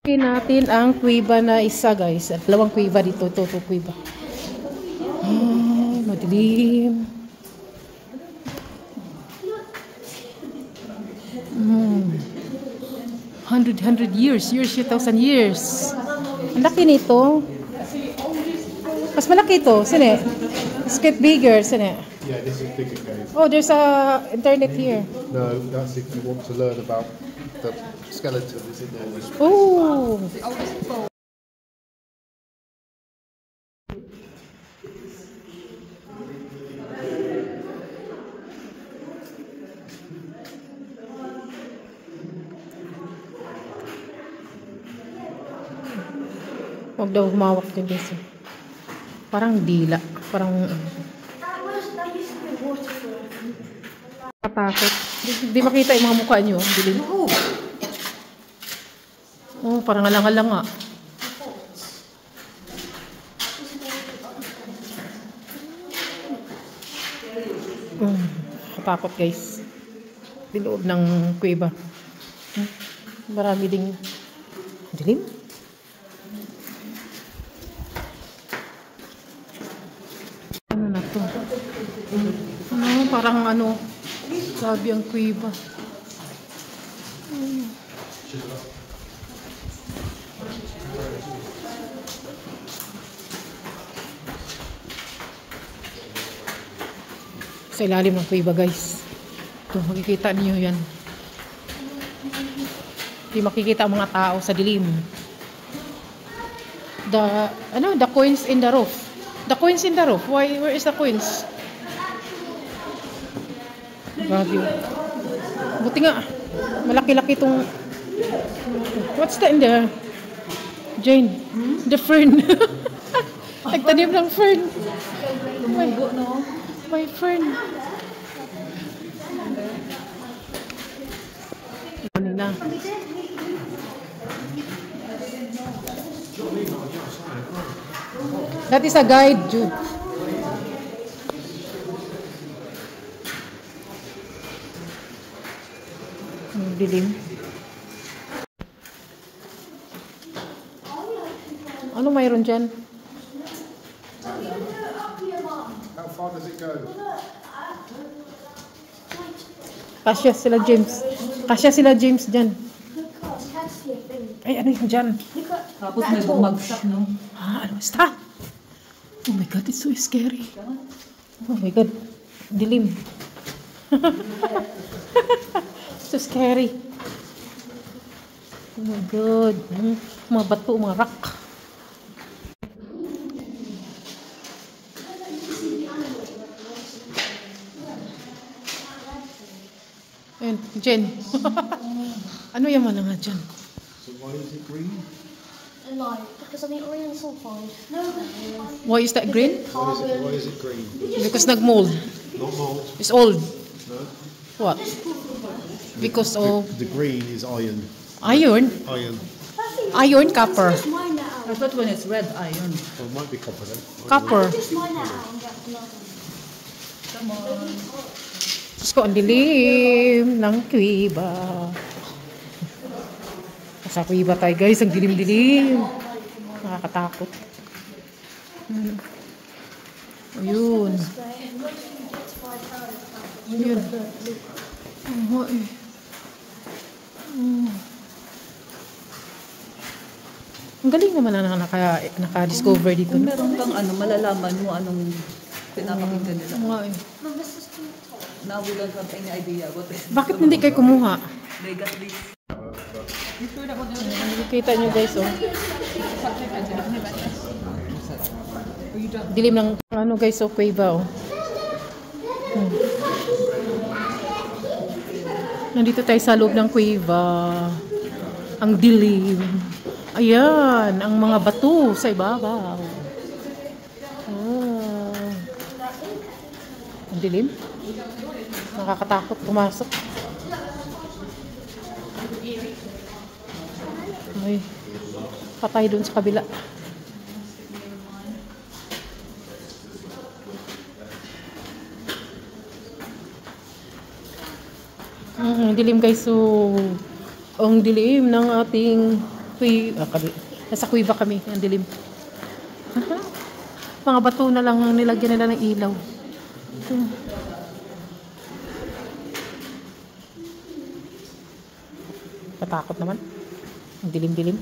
Tingnan natin ang kuweba na isa, guys. At dalawang kuweba dito. Ito kuweba. Oh, madilim. 100 years, 1,000 years. Ang laki nito. Mas malaki ito, sine. It's get bigger, sine. Yeah, this is bigger cave. Oh, there's a internet here. No, that's if you want to learn about the skeleton that's in there. Oh. Huwag daw humawak din guys. Parang dila. Parang katakot. Di makita yung mga mukha nyo. Dilim. Oh, parang alang-alang nga. Katakot guys. Di loob ng kuweba. Marami ding dilim. Ano na to? Ano, parang ano, sabi ang kuweba. Sa ilalim ng kuweba guys. Ito, makikita niyo yan. Hindi makikita ang mga tao sa dilim. The coins in the roof. The coins in the roof. Where is the coins? Grabe. Buti nga. Malaki-laki itong... What's that in there? Jane? The fern. Nagtanim ng fern. Tumubo, no? May fern. Ano na? That is a guide, Jude. Dilim. Ano mayroon dyan? How far does it go? Kasya sila James. Kasya sila James dyan. Ay, ano yun dyan? Tapos may bumagsak, no? Ano? Stop! Oh my God, it's so scary. Oh my God. Dilim. So scary. Oh my God. Mga bato, mga rock. Ayan, Jen. Ano yaman na nga dyan? So why is it green? Alive, because of the iron sulfide. No, Why is that green? Why is it green? Because nag-mold. Not mold. It's old. No. What? Because of The green is iron. iron. Iron. Iron, copper. just mine that out. I thought when it's red iron. Oh, it might be copper then. Copper. Just mine that out and get another. Come on. Diyos ko, ang dilim ng kuweba. Sa kuweba tayo guys, ang dilim-dilim. Nakakatakot. Ayun. Ayun. Oh, eh. Ang galing naman na naka-discover dito. Kung meron kang ano, malalaman mo anong pinapakinggan nila. Nga eh. Now we don't have any idea what is. Bakit hindi kayo kumuha? They got this. Kita nyo guys, oh. Dilim ng ano guys, oh, kuweba, oh. Nandito tayo sa loob ng kuweba. Ang dilim. Ayan, ang mga bato sa ibabaw. Oh. Ang dilim. Nakakatakot pumasok. Ay, patay dun sa kabila. Dilim guys. So, ang dilim ng ating nasa kuiba kami. Ang dilim. Mga bato na lang ang nilagyan nila ng ilaw. Patakot naman. Ang dilim-dilim.